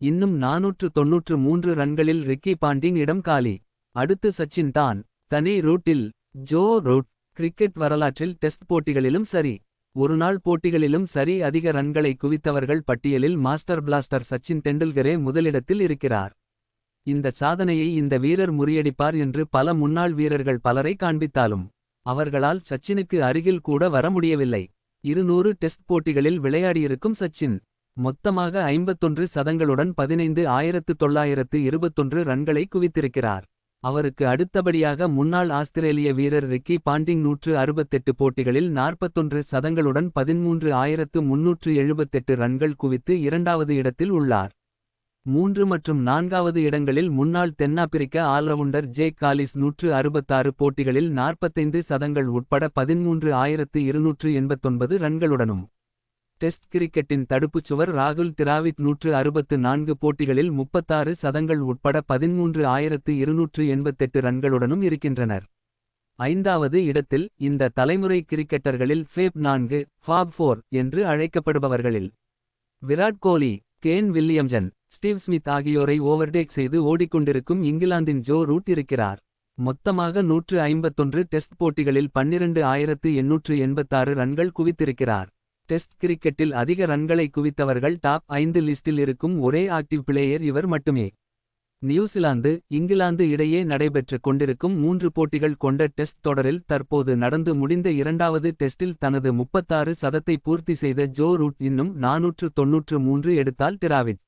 இன்னும் 493 ரன்களில் Ricky Ponting இடம் காலி. அடுத்து சச்சின் தான். தனி ரூட்டில் ஜோ ரூட். கிரிக்கெட் வரலாற்றில் டெஸ்ட் போட்டிகளிலும் சரி ஒருநாள் போட்டிகளிலும் சரி அதிக ரன்களை குவித்தவர்கள் பட்டியலில் மாஸ்டர் பிளாஸ்டர் சச்சின் டெண்டுல்கரே முதலிடத்தில் இருக்கிறார். இந்த சாதனையை இந்த வீரர் முறியடிப்பார் என்று பல முன்னாள் வீரர்கள் பலரை காண்பித்தாலும் அவர்களால் சச்சினுக்கு அருகில் கூட வர முடியவில்லை. 200 டெஸ்ட் போட்டிகளில் விளையாடியிருக்கும் சச்சின் மொத்தமாக 51 சதங்களுடன் 15,921 ரன்களை குவித்திருக்கிறார். அவருக்கு அடுத்தபடியாக முன்னாள் ஆஸ்திரேலிய வீரர் ரிக்கி பாண்டிங் 168 போட்டிகளில் 41 சதங்களுடன் 13,378 ரன்கள் குவித்து இரண்டாவது இடத்தில் உள்ளார். 3 மற்றும் 4வது இடங்களில் முன்னாள் தென்னாப்பிரிக்க ஆல்ரவுண்டர் ஜேக் காலிஸ் 166 போட்டிகளில் 45 சதங்கள் உட்பட 13,289 ரன்களுடனும். டெஸ்ட் கிரிக்கெட்டின் தடுப்புச் சுவர் ராகுல் டிராவிட் 164 போட்டிகளில் 36 சதங்கள் உட்பட 13,288 ரன்களுடனும் இருக்கின்றனர். 5வது இடத்தில் இந்த தலைமுறை கிரிக்கெட்டர்களில் ஃபேப் 4 ஃபாப் 4 என்று அழைக்கப்படுபவர்களில் Virat Kohli, Kane Williamson, Steve Smith ஆகியோரை ஓவர்டேக் செய்து ஓடிக்கொண்டிருக்கும் இங்கிலாந்தின் ஜோ ரூட் இருக்கிறார். மொத்தமாக 151 டெஸ்ட் போட்டிகளில் 12,886 ரன்கள் குவித்திருக்கிறார். டெஸ்ட் கிரிக்கெட்டில் அதிக ரன்களை குவித்தவர்கள் டாப் 5 லிஸ்டில் இருக்கும் ஒரே ஆக்டிவ் பிளேயர் இவர் மட்டுமே. நியூசிலாந்து இங்கிலாந்து இடையே நடைபெற்று கொண்டிருக்கும் 3 போட்டிகள் கொண்ட டெஸ்ட் தொடரில் தற்போது நடந்து முடிந்த இரண்டாவது டெஸ்டில் தனது 36 சதத்தை பூர்த்தி செய்த ஜோ ரூட் இன்னும் 493 எடுத்தால் டிராவிட்,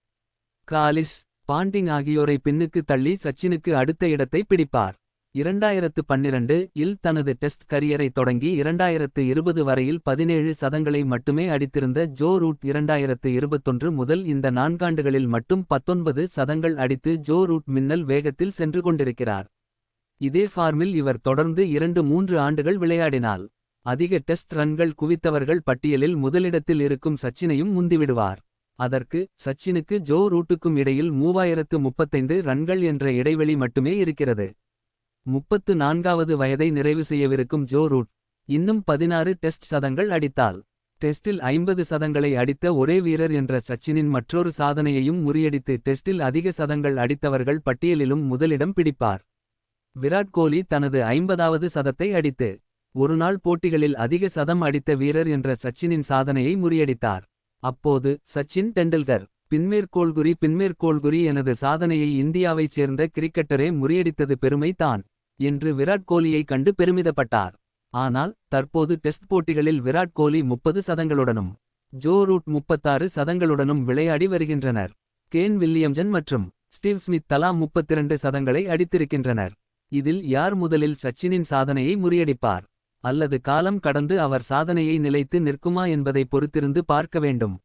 காலிஸ், பாண்டிங் ஆகியோரை பின்னுக்கு தள்ளி சச்சினுக்கு அடுத்த இடத்தை பிடிப்பார். 2012 இல் தனது டெஸ்ட் கரியரை தொடங்கி 2020 வரையில் 17 சதங்களை மட்டுமே அடித்திருந்த ஜோ ரூட் 2021 முதல் இந்த 4 ஆண்டுகளில் மட்டும் 19 சதங்கள் அடித்து ஜோ ரூட் மின்னல் வேகத்தில் சென்று கொண்டிருக்கிறார். இதே ஃபார்மில் இவர் தொடர்ந்து 2-3 ஆண்டுகள் விளையாடினால் அதிக டெஸ்ட் ரன்கள் குவித்தவர்கள் பட்டியலில் முதலிடத்தில் இருக்கும் சச்சினையும் முந்திவிடுவார். அதற்கு சச்சினுக்கு ஜோ ரூட்டுக்கும் இடையில் 3035 ரன்கள் என்ற இடைவெளி மட்டுமே இருக்கிறது. 34வது வயதை நிறைவு செய்யவிருக்கும் ஜோ ரூட் இன்னும் 16 டெஸ்ட் சதங்கள் அடித்தால் டெஸ்டில் 50 சதங்களை அடித்த ஒரே வீரர் என்ற சச்சினின் மற்றொரு சாதனையையும் முறியடித்து டெஸ்டில் அதிக சதங்கள் அடித்தவர்கள் பட்டியலிலும் முதலிடம் பிடிப்பார். விராட் கோலி தனது 50வது சதத்தை அடித்து ஒருநாள் போட்டிகளில் அதிக சதம் அடித்த வீரர் என்ற சச்சினின் சாதனையை முறியடித்தார். அப்போது சச்சின் டெண்டுல்கர் பின்மேற்கோள்குறி எனது சாதனையை இந்தியாவைச் சேர்ந்த கிரிக்கெட்டரே முறியடித்தது பெருமை தான் என்று விராட் கோலியை கண்டு பெருமிதப்பட்டார். ஆனால் தற்போது டெஸ்ட் போட்டிகளில் விராட் கோலி 30 சதங்களுடனும் ஜோ ரூட் 36 சதங்களுடனும் விளையாடி வருகின்றனர். கேன் வில்லியம்சன் மற்றும் ஸ்டீவ் ஸ்மித் தலா 32 சதங்களை அடித்திருக்கின்றனர். இதில் யார் முதலில் சச்சினின் சாதனையை முறியடிப்பார் அல்லது காலம் கடந்து அவர் சாதனையை நிலைத்து நிற்குமா என்பதை பொறுத்திருந்து பார்க்க வேண்டும்.